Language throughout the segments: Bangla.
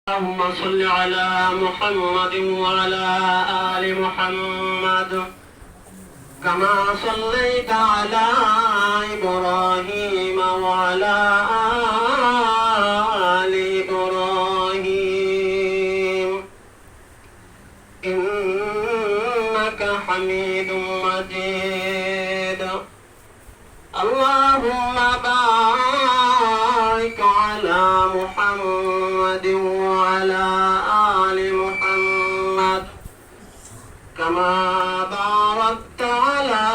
اللهم صل على محمد وعلى آل محمد كما صليت على إبراهيم وعلى آل إبراهيم إنك حميد مجيد. اللهم بارك على محمد وعلى آل محمد كما باركت على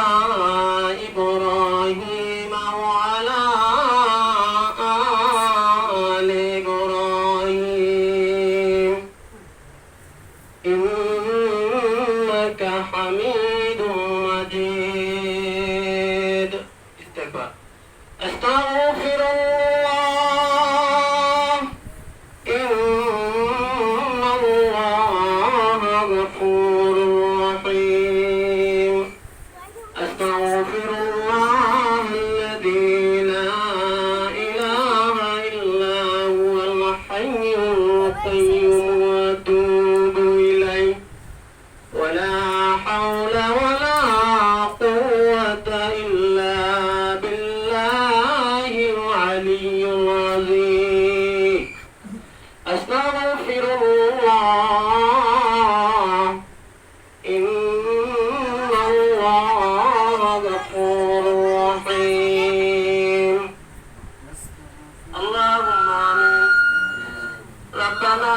إبراهيم وعلى آل إبراهيم إنك حميد مجيد. أستغفر الله إن الله غفور رحيم. أستغفر الله الذي لا إله إلا هو الحي القيوم وأتوب إليه ولا حول ولا قوة إلا بالله العلي العظيم. أستغفر الله إن الله غفور رحيم. اللهم آمين. ربنا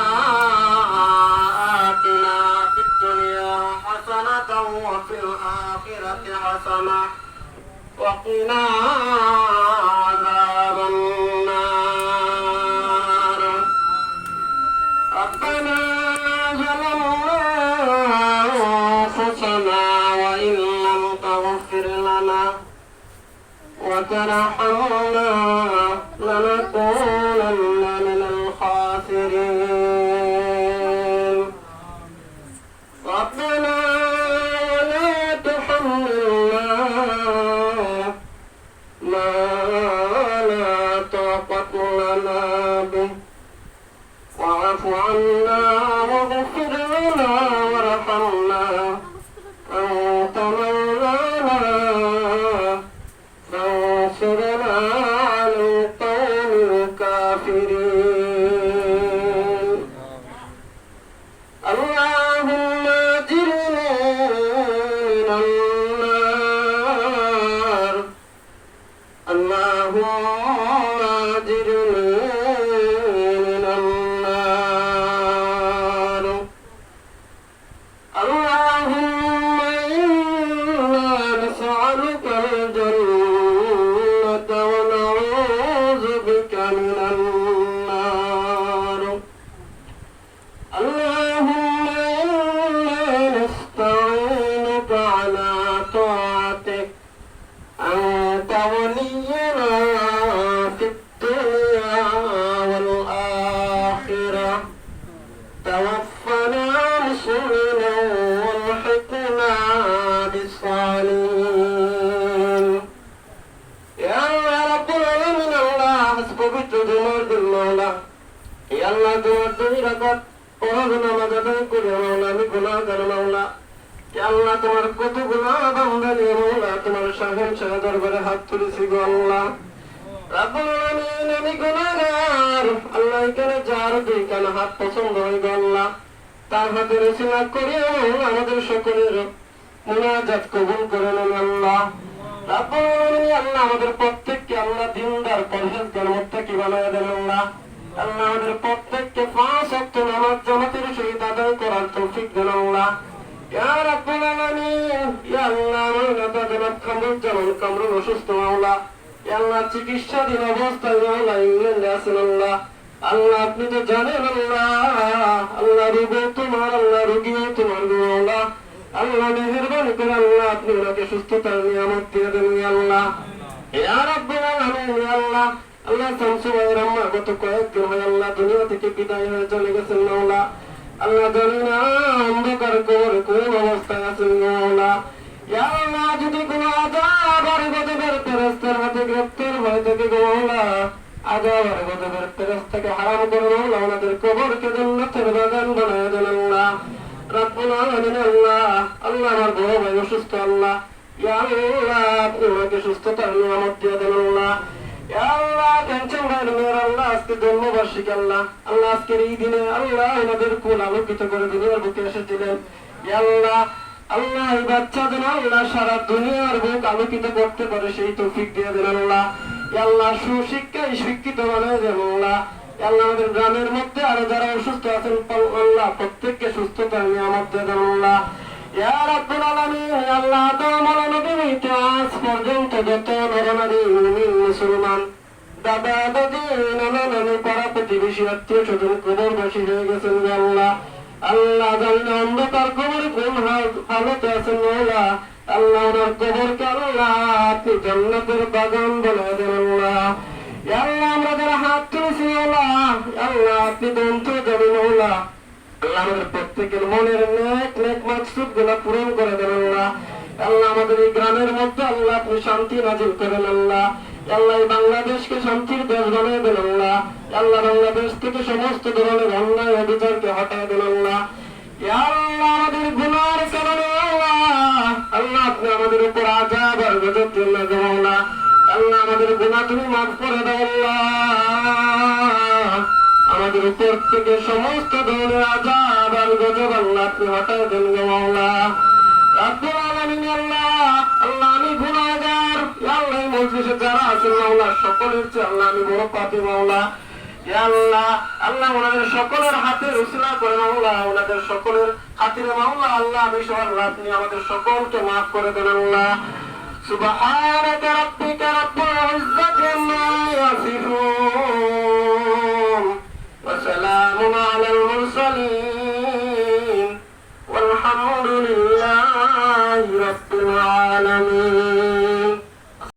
آتنا في الدنيا حسنة وفي الآخرة حسنة وقنا عذاب النار. ربنا ظلمنا أنفسنا وإن لم تغفر لنا وترحمنا لنكونن من الخاسرين. ربنا لا تحملنا ما لا طاقة لنا به واعف عنا واغفر لنا وارحمنا أنت مولانا فانصرنا على القوم الكافرين. اللهم اجرني من النار. اللهم اجرني من النار. اللهم إنا نسألك الجنة ونعوذ بك من النار. اللهم إنا نستعينك على طاعتك أنت ولينا في الدنيا والآخرة. توفنا مسلما والحقنا بالصالحين. يا الله رب العالمين الله حسبك بجمال المولى. يا الله তোমার রকত ওহনা মাদাদাই করে মাওলা আমি গুনাহগার মাওলা। ইয়া আল্লাহ তোমার কত গুনাহ বান্দা নিয়ে মাওলা তোমার শাহেন শাহ দরবারে হাত তুলেছি গো আল্লাহ। রব্বুল আলামিন আমি গুনাহগার আল্লাহ এখানে যার যেখানে হাত পছন্দ হয় গো আল্লাহ তার হাতে রসিলা করে আমাদের সকলের মুনাজাত কবুল করে নেন আল্লাহ। রব্বুল আলামিন আল্লাহ আমাদের প্রত্যেককে আল্লাহ দিনদার পরহেজগার মুত্তাকি বানায় দেন আল্লাহ। আল্লাহ আমাদের প্রত্যেককে 5 ওয়াক্ত নামাজ জামাতের সহিত আদায় করার তৌফিক দেন আল্লাহ। ইয়া রাব্বুল আলামিন ইয়া আল্লাহ আমার নেতা জনাব কামরুজ্জামান কামরুল অসুস্থ মাওলা। ইয়া আল্লাহ চিকিৎসাধীন অবস্থায় মাওলা ইংল্যান্ডে আছেন আল্লাহ। আল্লাহ আপনি তো জানেন আল্লাহ আল্লাহ রোগী তোমার আল্লাহ রোগী তোমার মাওলা। আল্লাহ মেহেরবানি করে আল্লাহ আপনি ওনাকে সুস্থতার নিয়ামত দিয়ে দেন ইয়া আল্লাহ। ইয়া রাব্বুল আলামিন ইয়া আল্লাহ আল্লাহ শামসু ভাইয়ের আম্মা গত কয়েকদিন হয় আল্লাহ দুনিয়া থেকে বিদায় হয়ে চলে গেছেন মাওলা। আল্লাহ জানি না অন্ধকার কবরে কোন অবস্থায় আছেন মাওলা। ইয়া আল্লাহ যদি কোনো আযাব আর গজবের ফেরেশতার হাতে গ্রেফতার হয়ে থাকে গো মাওলা আযাব আর গজবের তেরস থেকে হারাম করে মাওলা ওনাদের কবরকে জান্নাতের বাগান বানায় দেন আল্লাহ রাব্বুল আলামিন আল্লাহ আল্লাহ আমার বড় ভাই অসুস্থ আল্লাহ ইয়া আল্লাহ আপনি ওনাকে সুস্থতার নিয়ামত দিয়ে দেন আল্লাহ ইয়া আল্লাহ টেনশন ভাইয়ের মেয়ের আল্লাহ আজকে জন্মবার্ষিকী আল্লাহ আল্লাহ আজকের এই দিনে আল্লাহ ওনাদের কুল আলোকিত করে দুনিয়ার বুকে এসেছিলেন ইয়া আল্লাহ আল্লাহ এই বাচ্চা যেন আল্লাহ সারা দুনিয়ার বুক আলোকিত করতে পারে সেই তৌফিক দিয়ে দেন আল্লাহ ইয়া আল্লাহ সুশিক্ষায় শিক্ষিত বানায় দেন আল্লাহ ইয়া আল্লাহ আমাদের গ্রামের মধ্যে আরো যারা অসুস্থ আছেন আল্লাহ প্রত্যেককে সুস্থতার নিয়ামত দিয়ে দেন আল্লাহ ইয়া রাব্বুল আলামিন আল্লাহ তোমার নবী হইতে আজ পর্যন্ত যত নরনারী মুমিন মুসলমান দাদা দাদি নানা নানি পাড়া প্রতিবেশী আত্মীয় স্বজন কবরবাসী হয়ে গেছেন আল্লাহ আল্লাহ জানি অন্ধকার কবরে কোন হালতে আছেন মৌলা আল্লাহ ওনার কবরকে আল্লাহ আপনি জান্নাতের বাগান বানায় দেন আল্লাহ আল্লাহ আমরা যারা হাত তুলেছি মৌলা আল্লাহ আপনি দন্ত যাবেন মৌলা আল্লাহ আমাদের প্রত্যেকের মনের নেক নেক মাকসুদ গুলা পূরণ করে দেন আল্লাহ আল্লাহ আমাদের এই গ্রামের মধ্যে আল্লাহ আপনি শান্তি নাজিল করেন আল্লাহ আল্লাহ বাংলাদেশকে শান্তির দেশ বানিয়ে দেন আল্লাহ আল্লাহ বাংলাদেশ থেকে সমস্ত ধরনের অন্যায় অবিচারকে হটায় দেন আল্লাহ আল্লাহ আমাদের গুনার কারণে আল্লাহ আপনি আমাদের উপর আযাব আর গজব দিলেন আল্লাহ আল্লাহ আমাদের গুনাহ তুমি মাফ করে দাও আল্লাহ আমাদের উপর থেকে সমস্ত ধরনের আযাব আর গজব আল্লাহ আপনি হটায় দেন আল্লাহ রাব্বুল আলামিন আল্লাহ আল্লাহ আমি গুনাহগার আল্লাহ এই মজলিসে যারা আছেন মাওলা সকলের চেয়ে আল্লাহ আমি বড় পাপী মাওলা ইয়া আল্লাহ আল্লাহ ওনাদের সকলের হাতে উসিলা করে মাওলা ওনাদের সকলের খাতিরে মাওলা আল্লাহ আমি সবার আপনি আমাদের সকলকে মাফ করে দেন আল্লাহ সুবহানাকা রাব্বিকা রাব্বিল ইজ্জাতি আম্মা ইয়াসিফুন ওয়া সালামুন আলাল মুরসালিন والحمد لله رب العالمين